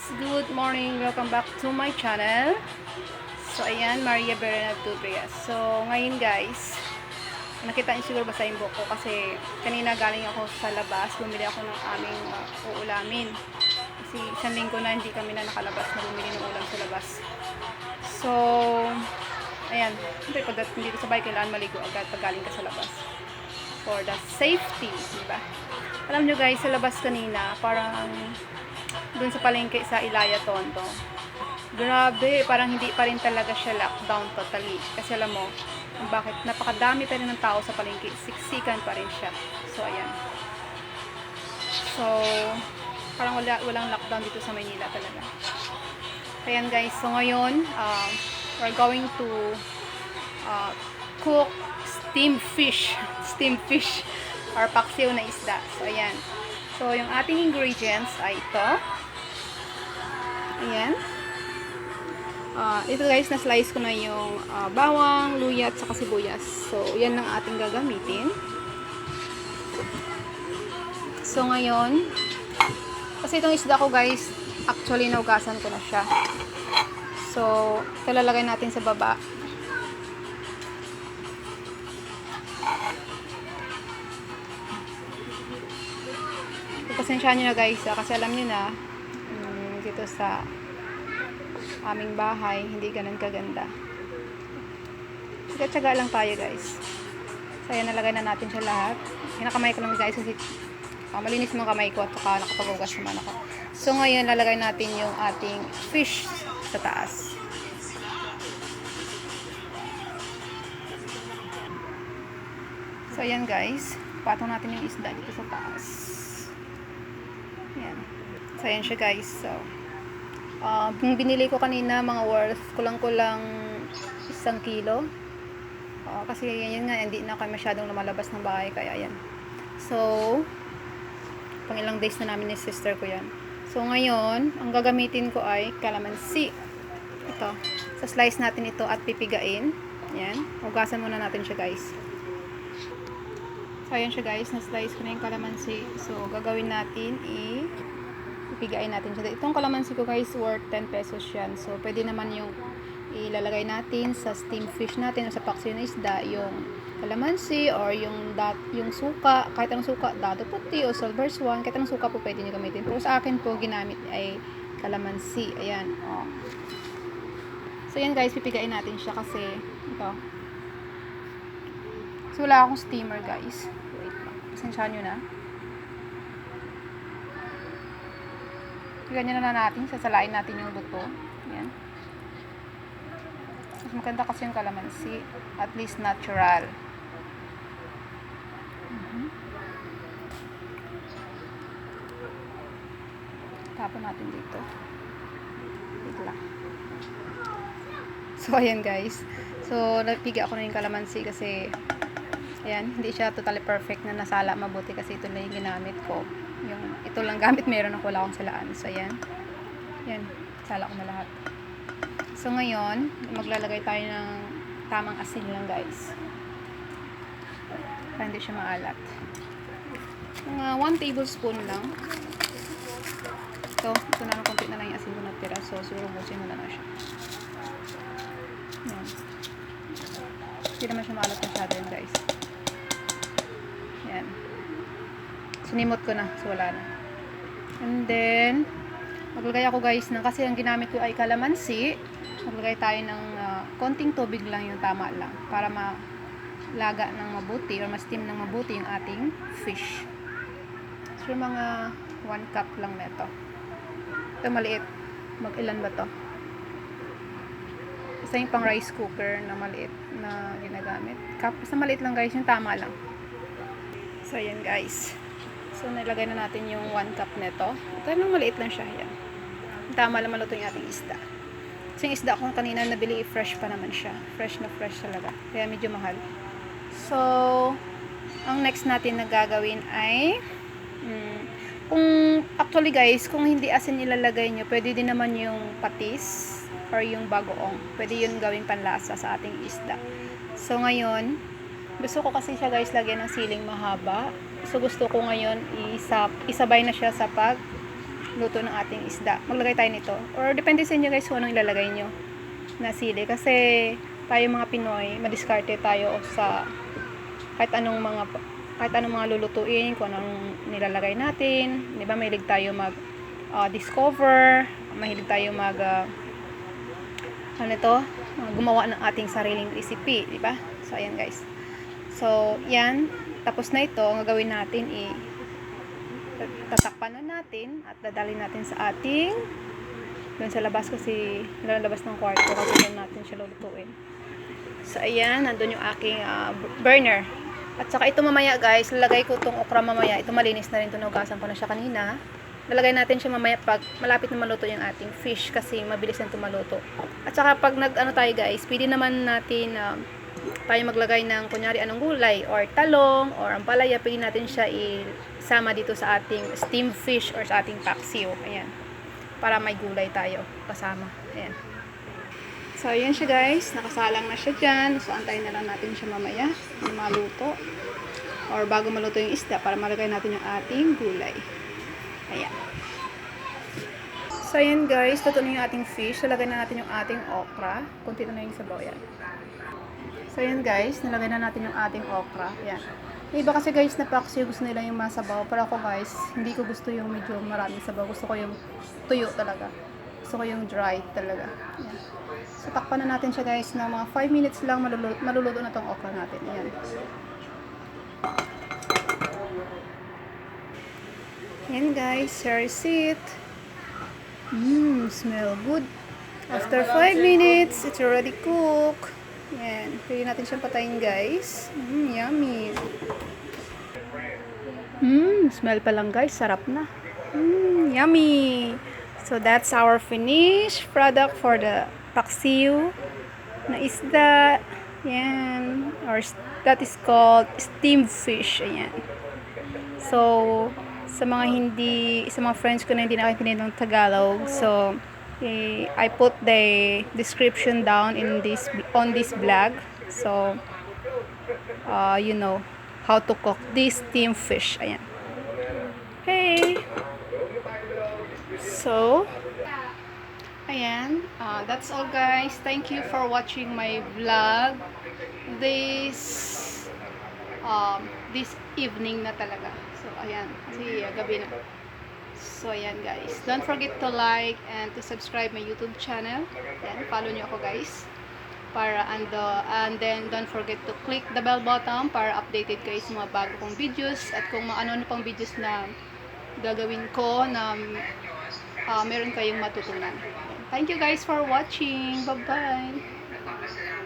Good morning, welcome back to my channel. So ayan, Maria Berena Tutrias. So ngayon guys, nakita niyo siguro basa yung buhok ko kasi kanina galing ako sa labas, bumili ako ng aming uulamin. Kasi isang linggo na hindi kami na nakalabas na bumili ng ulam sa labas. So ayan, siyempre pagdating dito sa bahay, kailangan maligo agad pag galing ka sa labas. For the safety, diba? Alam nyo guys, sa labas kanina, parang dun sa palengke sa Ilaya Tondo. Grabe, parang hindi pa rin talaga siya lockdown totally. Kasi alam mo, bakit napakadami pa rin ng tao sa palengke, siksikan pa rin siya. So, ayan. So, parang walang lockdown dito sa Maynila talaga. Ayan guys, so ngayon, we're going to cook steamed fish. Steamed fish or paksiw na isda. So, ayan. So, yung ating ingredients ay ito. Ayan. Ito guys, na-slice ko na yung bawang, luya, at saka sibuyas. So, yan ang ating gagamitin. So, ngayon, kasi itong isda ko guys, actually naugasan ko na siya. So, ito lalagay natin sa baba. Pasensyahan nyo na guys, kasi alam nyo na, dito sa aming bahay, hindi ganun kaganda. Tsaga-tsaga lang tayo guys. So, ayan, nalagay na natin siya lahat. Kinakamay ko lang guys kasi malinis mga kamay ko at saka nakapagugas naman ako. So, ngayon, lalagay natin yung ating fish sa taas. So, ayan guys. Patong natin yung isda dito sa taas. Ayan. So, ayan siya guys. So, yung binili ko kanina, mga worth kulang-kulang 1 kilo. Kasi yan nga, hindi na kayo masyadong lumalabas ng bahay. Kaya yan. So, pang ilang days na namin ni sister ko yan. So, ngayon, ang gagamitin ko ay kalamansi. Ito. So, slice natin ito at pipigain. Yan. Hugasan muna natin siya guys. So, ayan siya guys. Na-slice ko na yung kalamansi. So, gagawin natin ipigain natin siya. Itong kalamansi ko guys, worth 10 pesos yan. So, pwede naman yung ilalagay natin sa steamed fish natin o sa paksiw na isda, yung kalamansi or yung suka, kahit anong suka, dado puti o silver swan, kahit anong suka po pwede nyo gamitin. Pero sa akin po, ginamit ay kalamansi. Ayan. So, yan guys, pipigain natin siya kasi ito. So, wala akong steamer guys. Wait lang. Pasensyahan nyo na. Ganyan na natin. Sasalain natin yung buto. Yan. Mas maganda kasi yung kalamansi. At least natural. Tapon natin dito. Wait lang. So, ayan guys. So, napiga ako na yung kalamansi kasi ayan, hindi siya totally perfect na nasala mabuti kasi ito na yung ginamit ko. Ito lang gamit, meron ako, wala akong salaan. So, ayan. Ayan, sala ko na lahat. So, ngayon, maglalagay tayo ng tamang asin lang, guys. Para hindi siya maalat. Mga 1 tablespoon lang. Ito na lang, konti na lang yung asin ko natira. So, siguro busin mo na siya. Ayan. Hindi naman siya maalat masyado yun, guys. Ayan. Sinimot ko na. So, wala na. And then, maglagay ako guys ng, kasi ang ginamit ko ay kalamansi. Maglagay tayo ng konting tubig lang, yung tama lang. Para malaga ng mabuti or ma-steam ng mabuti yung ating fish. So, mga 1 cup lang nito. Ito maliit. Mag-ilan ba to? Isa yung pang rice cooker na maliit na ginagamit. Basta maliit lang guys, yung tama lang. So, ayan guys. So, nilagay na natin yung 1 cup nito. Ito nang maliit lang siya. Yan. Tama lang maluto yung ating isda. Kasi yung isda ko kanina nabili, fresh pa naman siya. Fresh na fresh talaga. Kaya medyo mahal. So, ang next natin na gagawin ay actually guys, kung hindi asin nilalagay nyo, pwede din naman yung patis or yung bagoong. Pwede yun gawing panlasa sa ating isda. So, ngayon, gusto ko kasi siya guys lagyan ng siling mahaba. So, gusto ko ngayon isabay na siya sa luto ng ating isda. Maglagay tayo nito. Or depende sa inyo guys kung anong ilalagay nyo na sili. Kasi tayo mga Pinoy, madiskarte tayo sa kahit anong mga lulutuin, kung anong nilalagay natin. 'Di ba? Mahilig tayo discover, mahilig tayo gumawa ng ating sariling recipe, 'di ba? So ayan guys. So, yan. Tapos na ito, ang gagawin natin tatakpan na natin at dadalhin natin sa ating doon sa labas kasi lalabas ng kwarto kasi doon natin siya lulutuin. So, ayan. Nandun yung aking burner. At saka ito mamaya guys, lalagay ko itong okra mamaya. Ito malinis na rin. Tunugasan ko na siya kanina. Lalagay natin siya mamaya pag malapit na maluto yung ating fish kasi mabilis na ito maluto. At saka pag tayo guys, pwede naman natin tayo maglagay ng kunyari anong gulay or talong or ampalaya, pwede natin siya isama dito sa ating steamed fish or sa ating paksiw. Ayan. Para may gulay tayo kasama. Ayan. So, ayan siya guys. Nakasalang na siya dyan. So, antayin na lang natin siya mamaya na maluto. Or bago maluto yung isda para malagay natin yung ating gulay. Ayan. So, ayan guys. Luto na yung ating fish. Lalagay na natin yung ating okra. Kunti na yung sabaw yan. So, ayan guys. Nalagay na natin yung ating okra. Ayan. Yung iba kasi guys na paksiw gusto nila yung masabaw. Pero ako guys, hindi ko gusto yung medyo maraming sabaw. Gusto ko yung tuyo talaga. Gusto ko yung dry talaga. Ayan. So, takpan na natin siya guys na mga 5 minutes lang maluluto na tong okra natin. Ayan. Ayan guys, here's it. Smell good. After 5 minutes, it's already cooked. Ayan. Pwede natin siyang patayin guys. Yummy. Smell pa lang guys, sarap na. Yummy. So that's our finished product for the paksiw na isda. Ayan. Or that is called steamed fish. Ayan. So, sa mga friends ko na hindi nakaintindi ng Tagalog, so, I put the description down on this blog. So, you know how to cook this steamed fish. Ayan. Okay. So, ayan. That's all guys. Thank you for watching my vlog. This evening na talaga. So, ayan. Kasi gabi na. So, ayan guys. Don't forget to like and to subscribe my YouTube channel. Ayan, follow nyo ako guys. And then don't forget to click the bell button para updated kayo sa mga bago kong videos at kung ano pang videos na gagawin ko na meron kayong matutunan. Thank you guys for watching. Bye-bye!